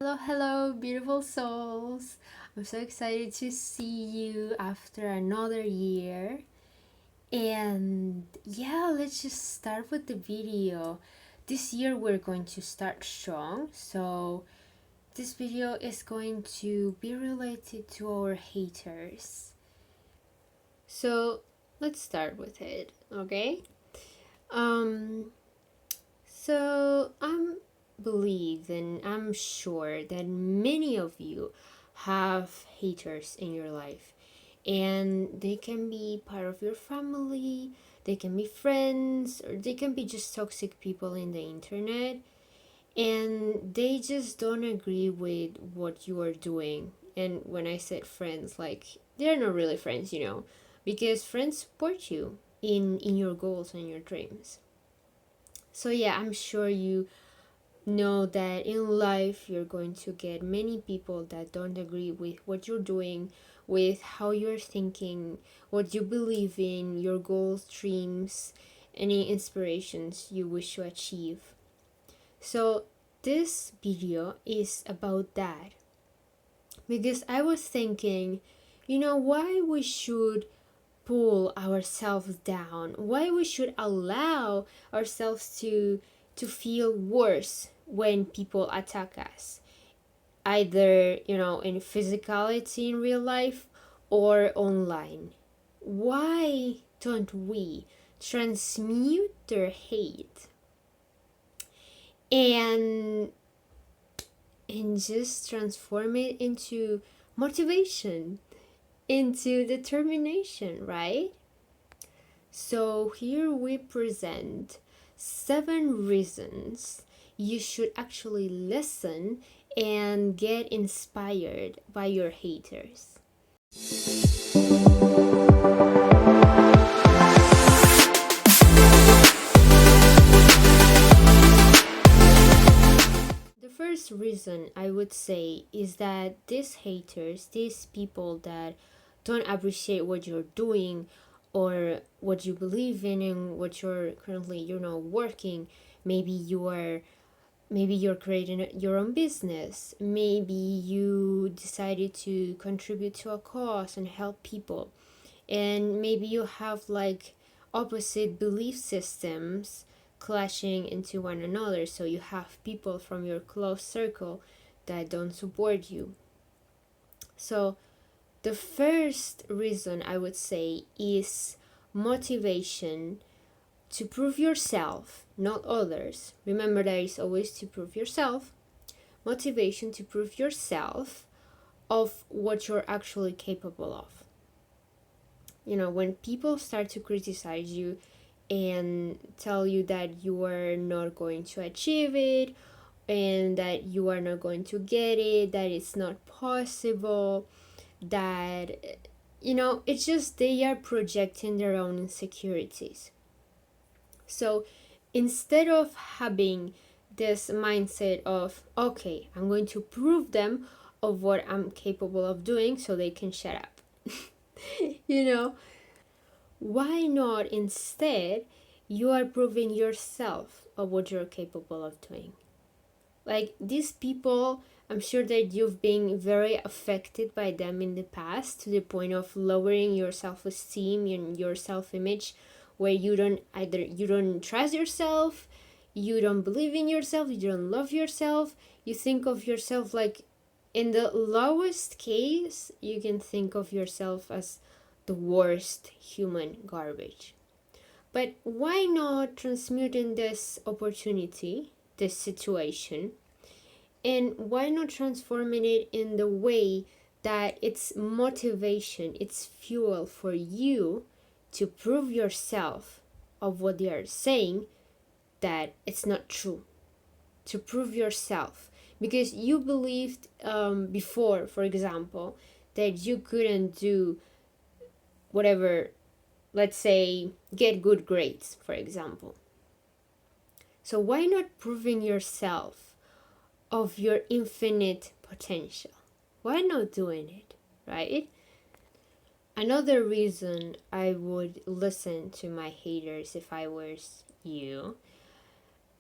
Hello, beautiful souls. I'm so excited to see you after another year. And yeah, let's just start with the video. This year we're going to start strong. So this video is going to be related to our haters. So let's start with it, okay? Um so I'm believe and I'm sure that many of you have haters in your life, and they can be part of your family, they can be friends, or they can be just toxic people in the internet, and they just don't agree with what you are doing. And when I said friends, like, they're not really friends, because friends support you in your goals and your dreams. So yeah, I'm sure you know that in life you're going to get many people that don't agree with what you're doing, with how you're thinking, what you believe in, your goals, dreams, any inspirations you wish to achieve. So this video is about that, because I was thinking, why we should pull ourselves down, why we should allow ourselves to feel worse when people attack us, either in physicality in real life or online. Why don't we transmute their hate and just transform it into motivation, into determination, right? So here we present 7 reasons you should actually listen and get inspired by your haters. The first reason I would say is that these haters, these people that don't appreciate what you're doing or what you believe in and what you're currently, working. Maybe you're creating your own business. Maybe you decided to contribute to a cause and help people. And maybe you have like opposite belief systems clashing into one another. So you have people from your close circle that don't support you. So the first reason I would say is motivation to prove yourself, not others. Remember that it's always to prove yourself. Motivation to prove yourself of what you're actually capable of. When people start to criticize you and tell you that you are not going to achieve it and that you are not going to get it, that it's not possible, that it's just they are projecting their own insecurities. So instead of having this mindset of, okay, I'm going to prove them of what I'm capable of doing so they can shut up, why not instead you are proving yourself of what you're capable of doing? Like these people, I'm sure that you've been very affected by them in the past to the point of lowering your self-esteem and your self-image, where you don't trust yourself, you don't believe in yourself, you don't love yourself, you think of yourself like, in the lowest case, you can think of yourself as the worst human garbage. But why not transmuting this opportunity, this situation, and why not transforming it in the way that it's motivation, it's fuel for you to prove yourself of what they are saying that it's not true, to prove yourself, because you believed before, for example, that you couldn't do whatever, let's say get good grades, for example. So why not proving yourself of your infinite potential? Why not doing it, right? Another reason I would listen to my haters if I was you,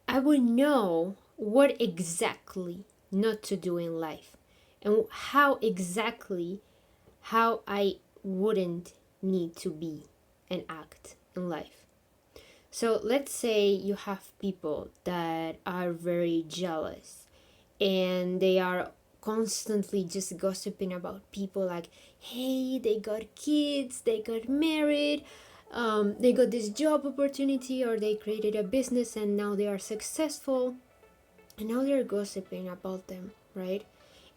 I would know what exactly not to do in life, and how I wouldn't need to be and act in life. So let's say you have people that are very jealous and they are constantly just gossiping about people, like, hey, they got kids, they got married, they got this job opportunity, or they created a business and now they are successful, and now they're gossiping about them, right?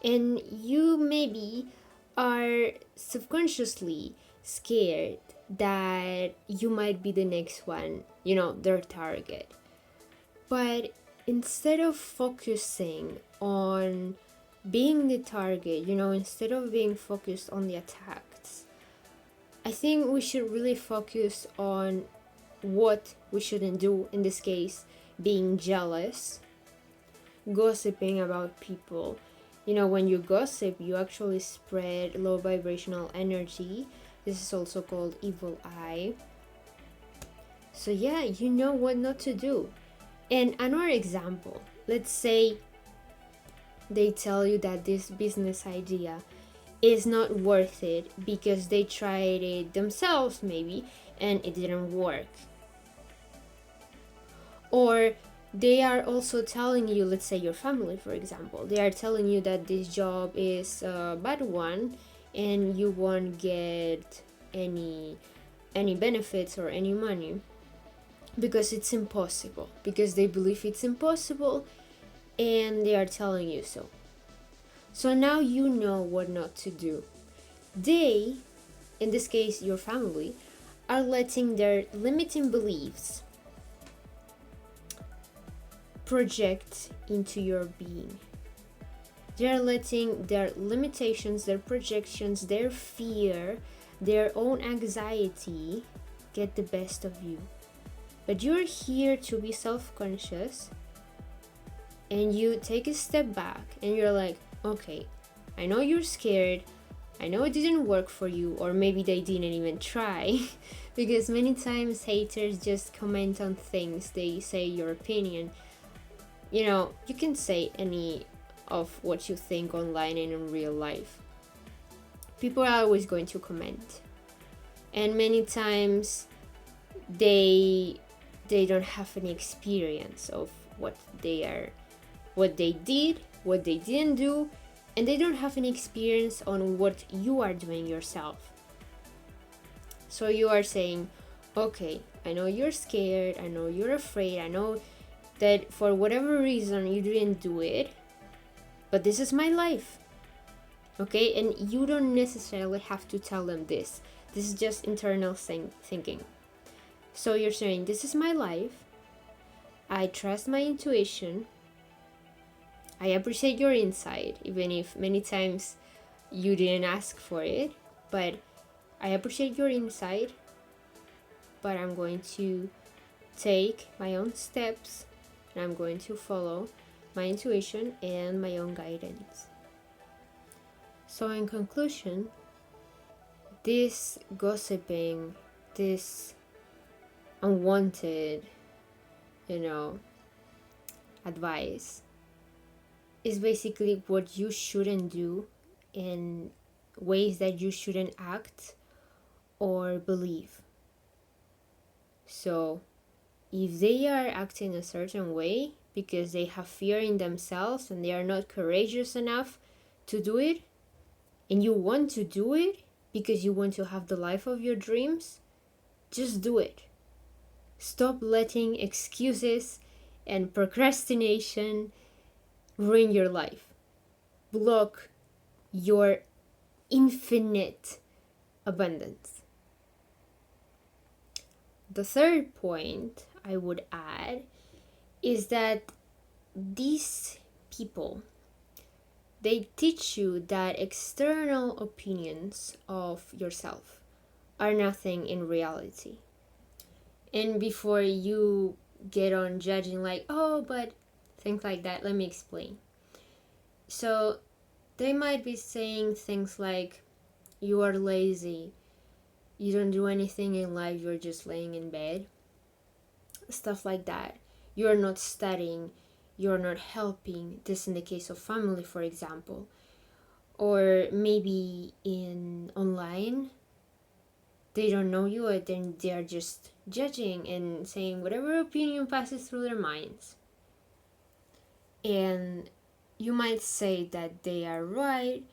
And you maybe are subconsciously scared that you might be the next one, their target. But instead of focusing on being the target, instead of being focused on the attacks, I think we should really focus on what we shouldn't do, in this case, being jealous, gossiping about people. When you gossip, you actually spread low vibrational energy. This is also called evil eye. So yeah, you know what not to do. And another example, let's say they tell you that this business idea is not worth it because they tried it themselves maybe and it didn't work. Or they are also telling you, let's say your family, for example, they are telling you that this job is a bad one and you won't get any benefits or any money because it's impossible, because they believe it's impossible and they are telling you so. So now you know what not to do. They, in this case your family, are letting their limiting beliefs project into your being. They are letting their limitations, their projections, their fear, their own anxiety get the best of you. But you're here to be self-conscious, and you take a step back and you're like, okay, I know you're scared, I know it didn't work for you, or maybe they didn't even try because many times haters just comment on things, they say your opinion. You can say any of what you think online and in real life. People are always going to comment, and many times they don't have any experience of what they did, what they didn't do, and they don't have any experience on what you are doing yourself. So you are saying, okay, I know you're scared, I know you're afraid, I know that for whatever reason you didn't do it, but this is my life. Okay, and you don't necessarily have to tell them this. This is just internal thinking. So you're saying, this is my life, I trust my intuition, I appreciate your insight, even if many times you didn't ask for it, but I appreciate your insight, but I'm going to take my own steps and I'm going to follow my intuition and my own guidance. So in conclusion, this gossiping, this unwanted, advice is basically what you shouldn't do in ways that you shouldn't act or believe. So if they are acting a certain way because they have fear in themselves and they are not courageous enough to do it, and you want to do it because you want to have the life of your dreams, just do it. Stop letting excuses and procrastination ruin your life. Block your infinite abundance. The third point I would add is that these people, they teach you that external opinions of yourself are nothing in reality. And before you get on judging like, oh, but things like that, let me explain. So they might be saying things like, you are lazy, you don't do anything in life, you're just laying in bed, stuff like that. You're not studying, you're not helping. This in the case of family, for example. Or maybe in online, they don't know you, and then they're just judging and saying whatever opinion passes through their minds. And you might say that they are right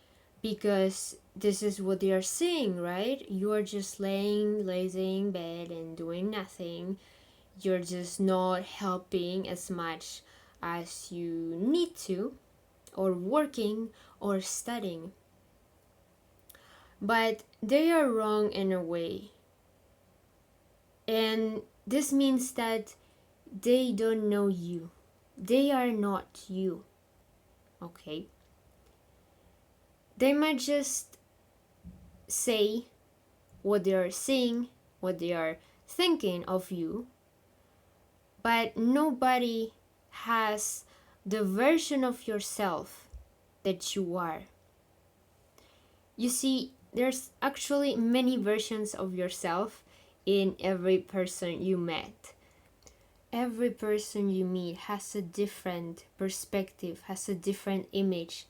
because this is what they are saying, right? You are just lazy in bed and doing nothing. You're just not helping as much as you need to, or working or studying. But they are wrong in a way. And this means that they don't know you. They are not you. Okay? They might just say what they are saying, what they are thinking of you, but nobody has the version of yourself that you are. You see, there's actually many versions of yourself in every person you met. Every person you meet has a different perspective, has a different image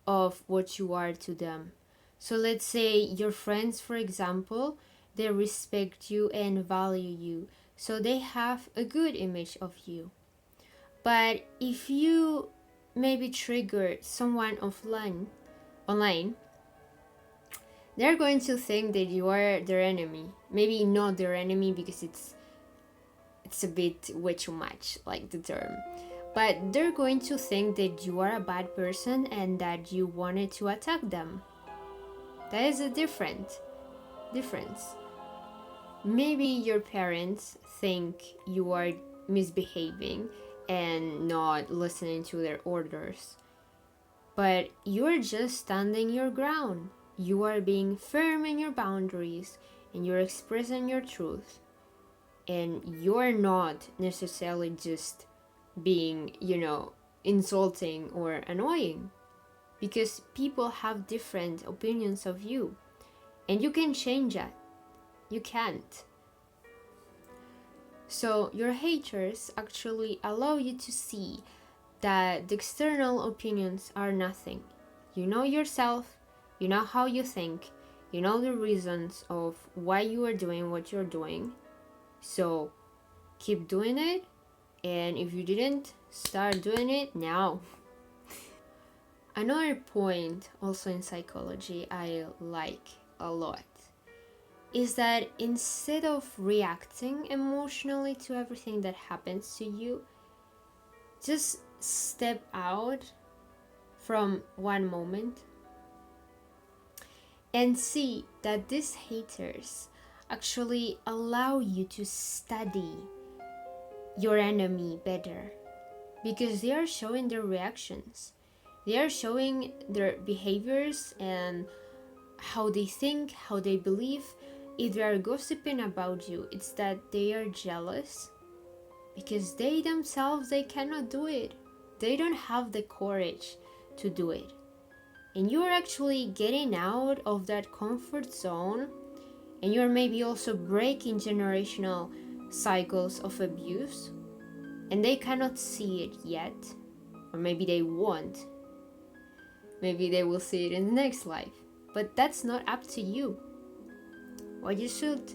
of what you are to them. So let's say your friends, for example, they respect you and value you. So they have a good image of you. But if you maybe trigger someone online, they're going to think that you are their enemy. Maybe not their enemy because it's a bit way too much, like the term. But they're going to think that you are a bad person and that you wanted to attack them. That is a difference. Maybe your parents think you are misbehaving and not listening to their orders. But you're just standing your ground. You are being firm in your boundaries and you're expressing your truth. And you're not necessarily just being, insulting or annoying. Because people have different opinions of you. And you can change that. You can't. So your haters actually allow you to see that the external opinions are nothing. You know yourself, you know how you think, you know the reasons of why you are doing what you're doing. So keep doing it, and if you didn't, start doing it now. Another point also in psychology I like a lot is that instead of reacting emotionally to everything that happens to you, just step out from one moment and see that these haters actually allow you to study your enemy better, because they are showing their reactions, they are showing their behaviors and how they think, how they believe. If they are gossiping about you, it's that they are jealous because they themselves, they cannot do it. They don't have the courage to do it. And you're actually getting out of that comfort zone, and you're maybe also breaking generational cycles of abuse, and they cannot see it yet, or maybe they won't. Maybe they will see it in the next life, but that's not up to you. What you should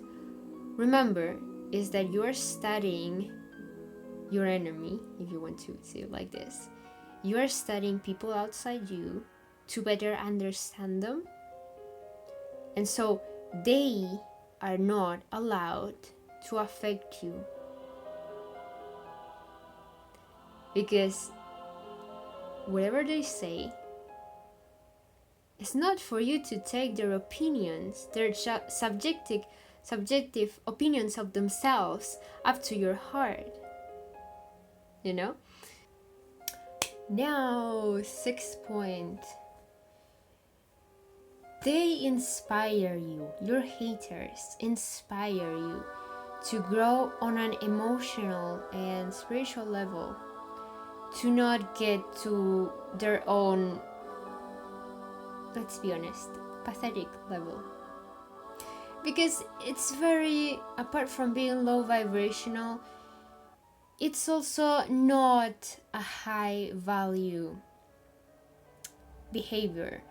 remember is that you are studying your enemy, if you want to see it like this. You are studying people outside you to better understand them. And so they are not allowed to affect you. Because whatever they say, it's not for you to take their opinions, their subjective opinions of themselves up to your heart. Now, 6th point. They inspire you. Your haters inspire you to grow on an emotional and spiritual level, to not get to their own, let's be honest, pathetic level. Because it's very, apart from being low vibrational, it's also not a high value behavior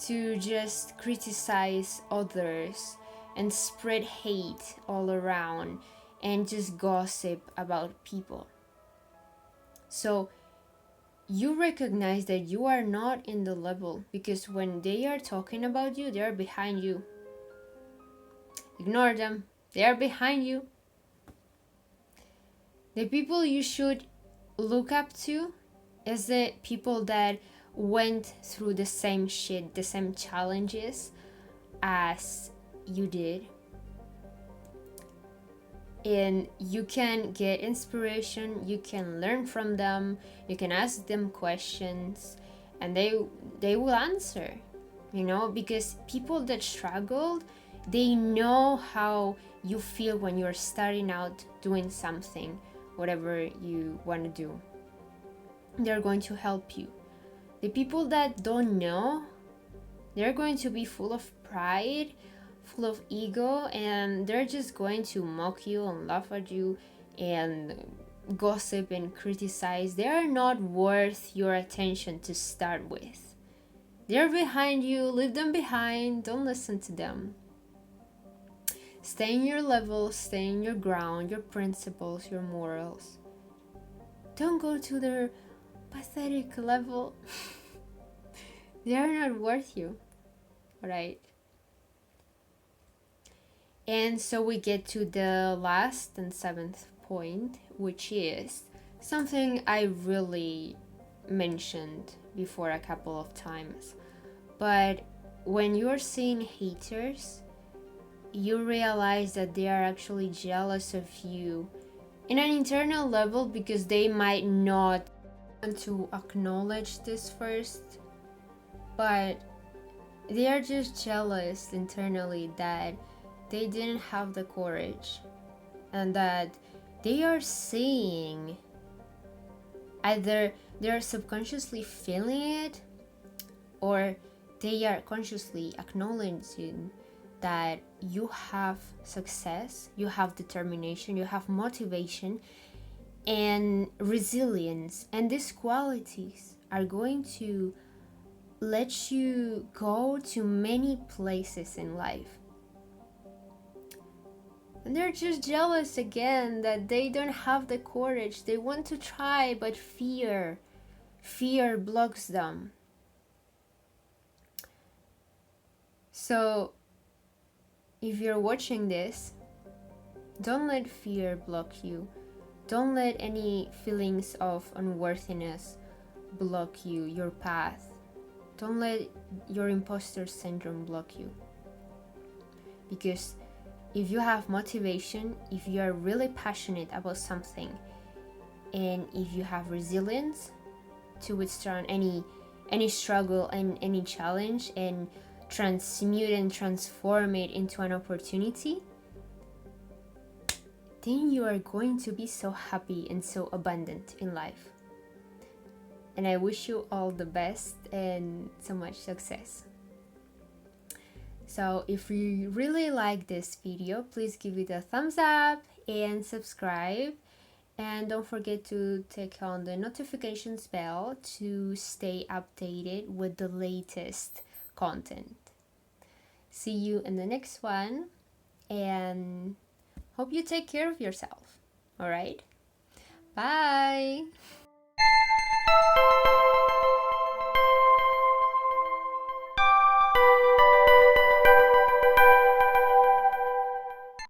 to just criticize others and spread hate all around and just gossip about people. So you recognize that you are not in the level, because when they are talking about you, they are behind you. Ignore them. They are behind you. The people you should look up to is the people that went through the same shit, the same challenges as you did. And you can get inspiration, you can learn from them, you can ask them questions, and they will answer, because people that struggled, they know how you feel when you're starting out doing something, whatever you want to do. They're going to help you. The people that don't know, they're going to be full of pride, full of ego, and they're just going to mock you and laugh at you and gossip and criticize. They are not worth your attention to start with. They're behind you. Leave them behind. Don't listen to them. Stay in your level, stay in your ground, your principles, your morals. Don't go to their pathetic level. They are not worth you. Alright? And so we get to the last and 7th point, which is something I really mentioned before a couple of times. But when you're seeing haters, you realize that they are actually jealous of you in an internal level, because they might not want to acknowledge this first, but they are just jealous internally that they didn't have the courage, and that they are seeing, either they're subconsciously feeling it, or they are consciously acknowledging that you have success, you have determination, you have motivation and resilience, and these qualities are going to let you go to many places in life. And they're just jealous again that they don't have the courage. They want to try, but fear blocks them. So if you're watching this, don't let fear block you. Don't let any feelings of unworthiness block you, your path. Don't let your imposter syndrome block you. Because if you have motivation, if you are really passionate about something, and if you have resilience to withstand any struggle and any challenge, and transmute and transform it into an opportunity, then you are going to be so happy and so abundant in life. And I wish you all the best and so much success. So if you really like this video, please give it a thumbs up and subscribe. And don't forget to click on the notifications bell to stay updated with the latest content. See you in the next one, and hope you take care of yourself. All right? Bye!